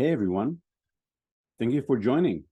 Hey everyone, thank you for joining.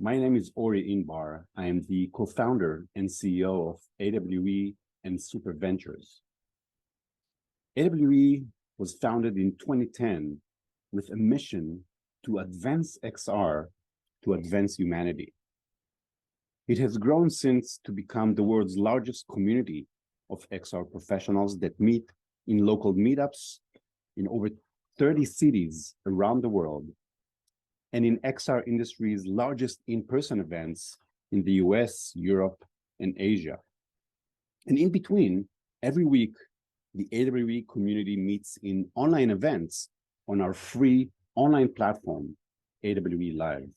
My name is Ori Inbar. I am the co-founder and CEO of AWE and Super Ventures. AWE was founded in 2010 with a mission to advance XR to advance humanity. It has grown since to become the world's largest community of XR professionals that meet in local meetups in over 30 cities around the world, and in XR industry's largest in-person events in the US, Europe, and Asia. And in between, every week, the AWE community meets in online events on our free online platform, AWE Live.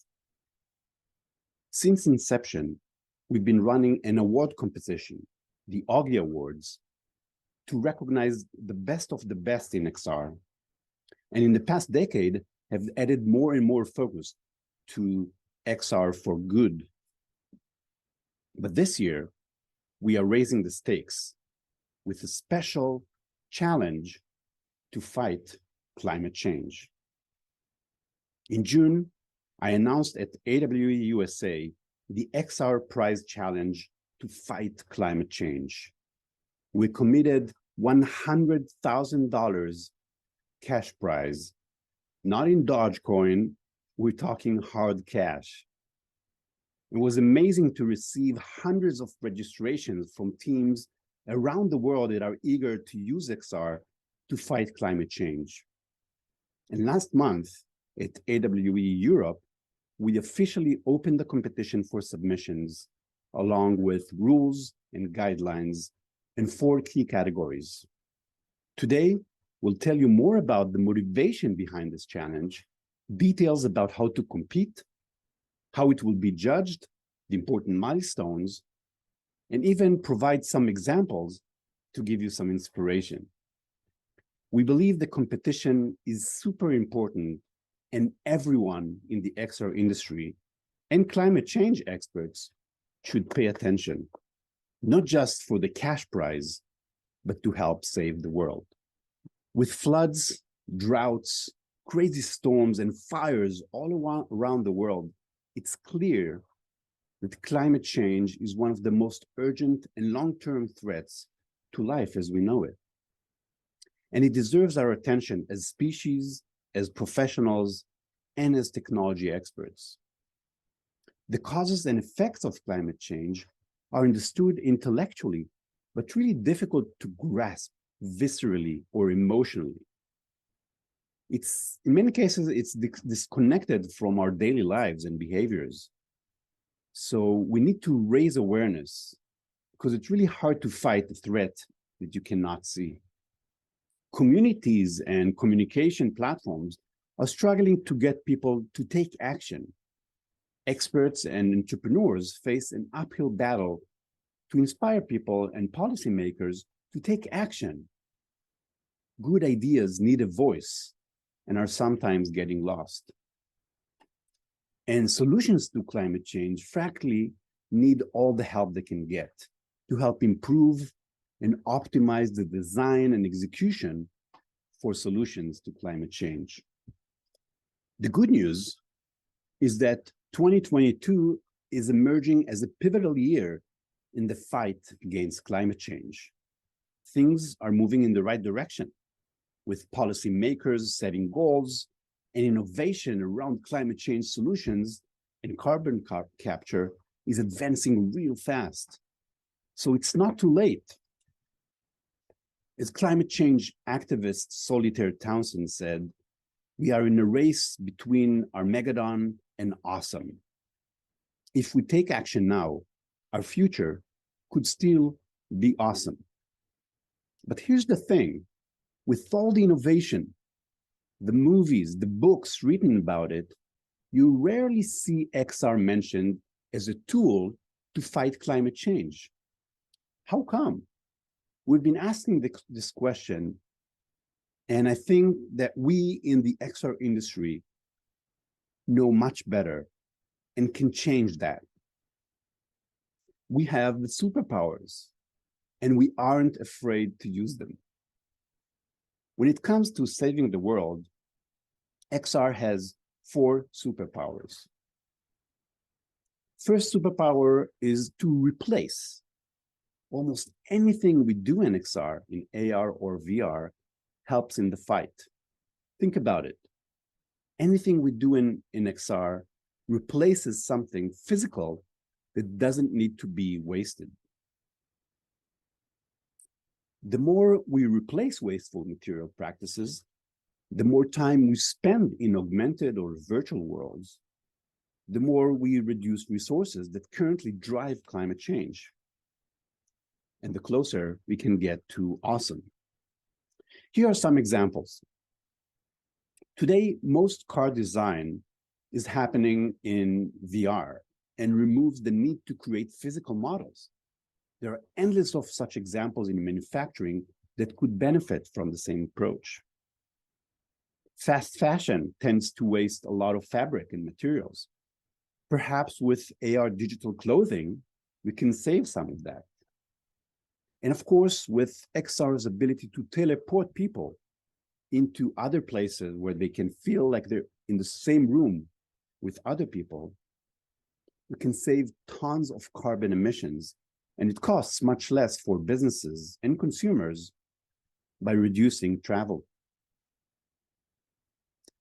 Since inception, we've been running an award competition, the Augie Awards, to recognize the best of the best in XR. And in the past decade, have added more and more focus to XR for good. But this year, we are raising the stakes with a special challenge to fight climate change. In June, I announced at AWE USA the XR Prize Challenge to fight climate change. We committed $100,000 cash prize, not in Dogecoin, we're talking hard cash. It was amazing to receive hundreds of registrations from teams around the world that are eager to use XR to fight climate change. And last month at AWE Europe, we officially opened the competition for submissions, along with rules and guidelines in 4 key categories. Today, we'll tell you more about the motivation behind this challenge, details about how to compete, how it will be judged, the important milestones, and even provide some examples to give you some inspiration. We believe the competition is super important, and everyone in the XR industry and climate change experts should pay attention, not just for the cash prize, but to help save the world. With floods, droughts, crazy storms, and fires all around the world, it's clear that climate change is one of the most urgent and long-term threats to life as we know it. And it deserves our attention as species, as professionals, and as technology experts. The causes and effects of climate change are understood intellectually, but really difficult to grasp viscerally or emotionally. In many cases, it's disconnected from our daily lives and behaviors. So we need to raise awareness because it's really hard to fight a threat that you cannot see. Communities and communication platforms are struggling to get people to take action. Experts and entrepreneurs face an uphill battle to inspire people and policymakers to take action. Good ideas need a voice and are sometimes getting lost. And solutions to climate change, frankly, need all the help they can get to help improve and optimize the design and execution for solutions to climate change. The good news is that 2022 is emerging as a pivotal year in the fight against climate change. Things are moving in the right direction, with policymakers setting goals and innovation around climate change solutions and carbon capture is advancing real fast. So it's not too late. As climate change activist Solitaire Townsend said, we are in a race between Armageddon and awesome. If we take action now, our future could still be awesome. But here's the thing, with all the innovation, the movies, the books written about it, you rarely see XR mentioned as a tool to fight climate change. How come? We've been asking this question, and I think that we in the XR industry know much better and can change that. We have the superpowers, and we aren't afraid to use them. When it comes to saving the world, XR has 4 superpowers. First superpower is to replace. Almost anything we do in XR, in AR or VR, helps in the fight. Think about it. Anything we do in XR replaces something physical that doesn't need to be wasted. The more we replace wasteful material practices, the more time we spend in augmented or virtual worlds, the more we reduce resources that currently drive climate change. And the closer we can get to awesome. Here are some examples. Today, most car design is happening in VR and removes the need to create physical models. There are endless of such examples in manufacturing that could benefit from the same approach. Fast fashion tends to waste a lot of fabric and materials. Perhaps with AR digital clothing, we can save some of that. And of course, with XR's ability to teleport people into other places where they can feel like they're in the same room with other people, we can save tons of carbon emissions, and it costs much less for businesses and consumers by reducing travel.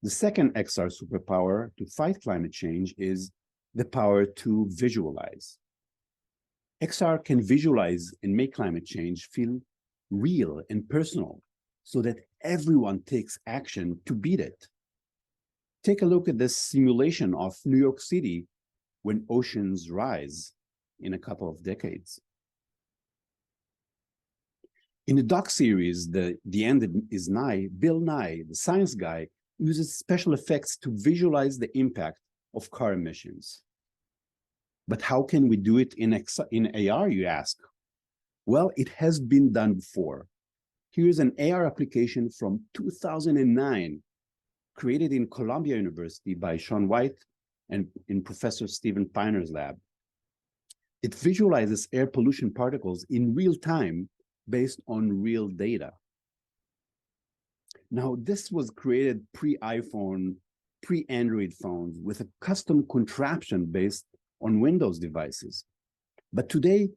The second XR superpower to fight climate change is the power to visualize. XR can visualize and make climate change feel real and personal so that everyone takes action to beat it. Take a look at this simulation of New York City when oceans rise in a couple of decades. In the doc series, The End is Nigh, Bill Nye, the science guy, uses special effects to visualize the impact of car emissions. But how can we do it in AR, you ask? Well, it has been done before. Here's an AR application from 2009, created in Columbia University by Sean White and in Professor Steven Piner's lab. It visualizes air pollution particles in real time based on real data. Now, this was created pre-iPhone, pre-Android phones with a custom contraption based on Windows devices. But today,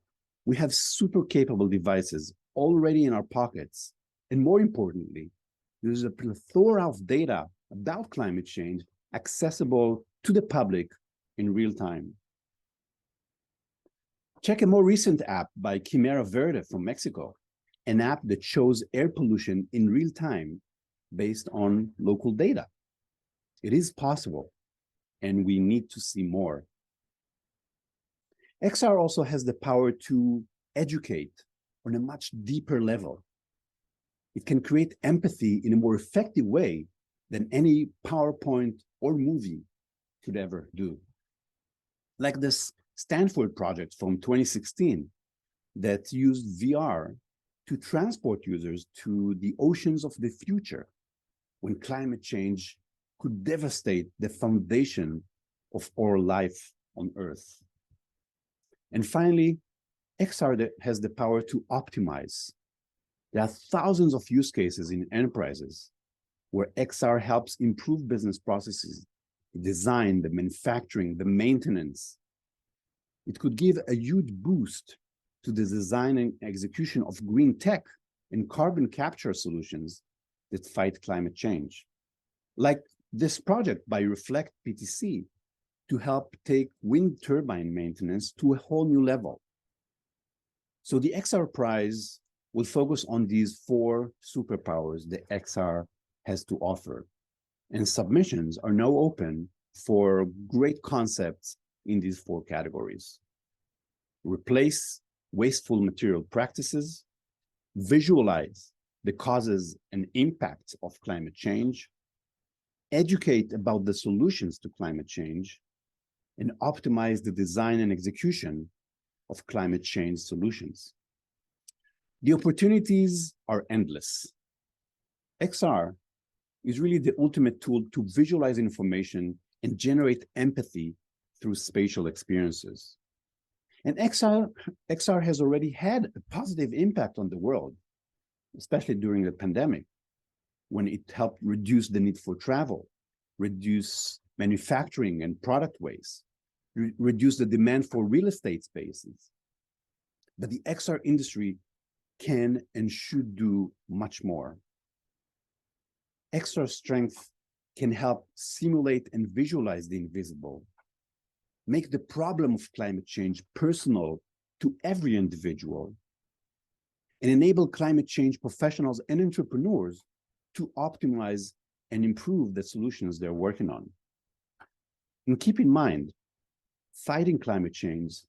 we have super capable devices already in our pockets. And more importantly, there's a plethora of data about climate change accessible to the public in real time. Check a more recent app by Quimera Verde from Mexico, an app that shows air pollution in real time based on local data. It is possible, and we need to see more. XR also has the power to educate on a much deeper level. It can create empathy in a more effective way than any PowerPoint or movie could ever do. Like this Stanford project from 2016 that used VR to transport users to the oceans of the future when climate change could devastate the foundation of our life on Earth. And finally, XR has the power to optimize. There are thousands of use cases in enterprises where XR helps improve business processes, the design, the manufacturing, the maintenance. It could give a huge boost to the design and execution of green tech and carbon capture solutions that fight climate change. Like this project by Reflect PTC to help take wind turbine maintenance to a whole new level. So the XR Prize will focus on these 4 superpowers that XR has to offer. And submissions are now open for great concepts in these 4 categories. Replace wasteful material practices, visualize the causes and impacts of climate change, educate about the solutions to climate change, and optimize the design and execution of climate change solutions. The opportunities are endless. XR is really the ultimate tool to visualize information and generate empathy through spatial experiences. And XR has already had a positive impact on the world, especially during the pandemic, when it helped reduce the need for travel reduce manufacturing and product waste, reduce the demand for real estate spaces. But the XR industry can and should do much more. XR strength can help simulate and visualize the invisible, make the problem of climate change personal to every individual, and enable climate change professionals and entrepreneurs to optimize and improve the solutions they're working on. And keep in mind, fighting climate change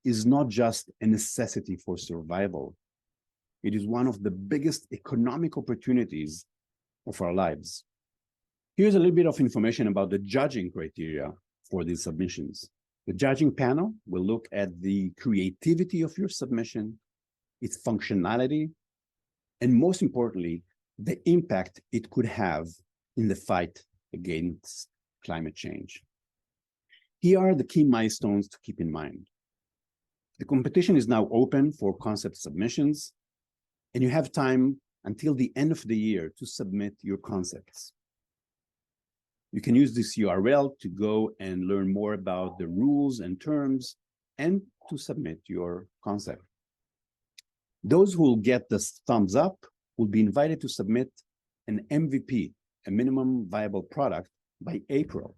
is not just a necessity for survival. It is one of the biggest economic opportunities of our lives. Here's a little bit of information about the judging criteria for these submissions. The judging panel will look at the creativity of your submission, its functionality, and most importantly, the impact it could have in the fight against climate change. Here are the key milestones to keep in mind. The competition is now open for concept submissions, and you have time until the end of the year to submit your concepts. You can use this URL to go and learn more about the rules and terms and to submit your concept. Those who will get the thumbs up will be invited to submit an MVP, a minimum viable product, by April.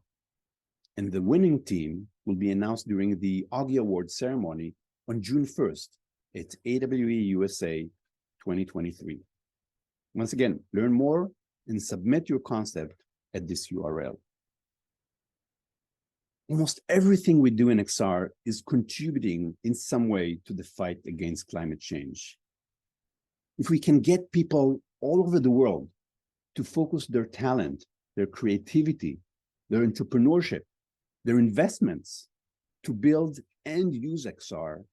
And the winning team will be announced during the Augie Awards ceremony on June 1st at AWE USA 2023. Once again, learn more and submit your concept at this URL. Almost everything we do in XR is contributing in some way to the fight against climate change. If we can get people all over the world to focus their talent, their creativity, their entrepreneurship, their investments to build and use XR,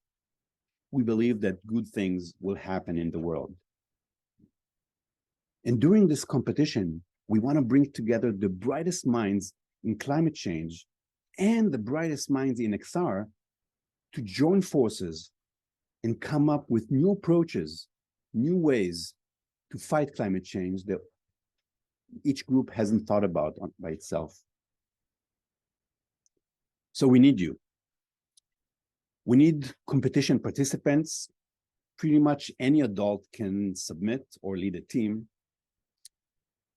we believe that good things will happen in the world. And during this competition, we want to bring together the brightest minds in climate change and the brightest minds in XR to join forces and come up with new approaches, new ways to fight climate change that each group hasn't thought about by itself. So we need you. We need competition participants. Pretty much any adult can submit or lead a team.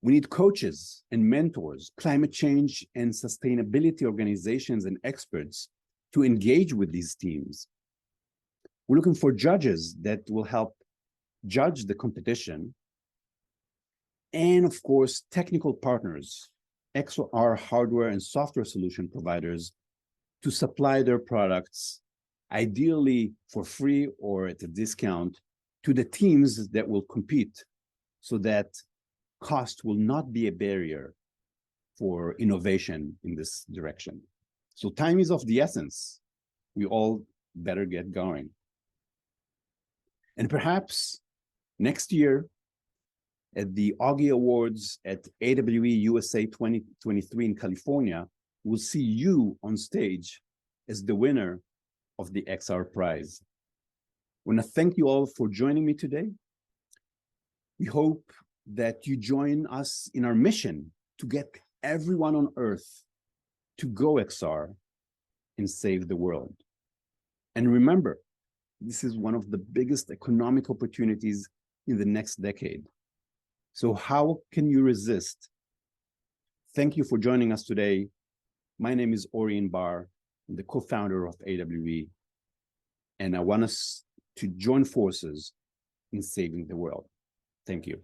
We need coaches and mentors, climate change and sustainability organizations and experts to engage with these teams. We're looking for judges that will help judge the competition. And of course, technical partners, XR hardware and software solution providers to supply their products, ideally for free or at a discount, to the teams that will compete so that cost will not be a barrier for innovation in this direction. So time is of the essence. We all better get going. And perhaps next year at the Augie Awards at AWE USA 2023 in California, we'll see you on stage as the winner of the XR prize. I want to thank you all for joining me today. We hope that you join us in our mission to get everyone on Earth to go XR and save the world. And remember, this is one of the biggest economic opportunities in the next decade. So how can you resist? Thank you for joining us today. My name is Ori Inbar. I'm the co-founder of AWE, and I want us to join forces in saving the world. Thank you.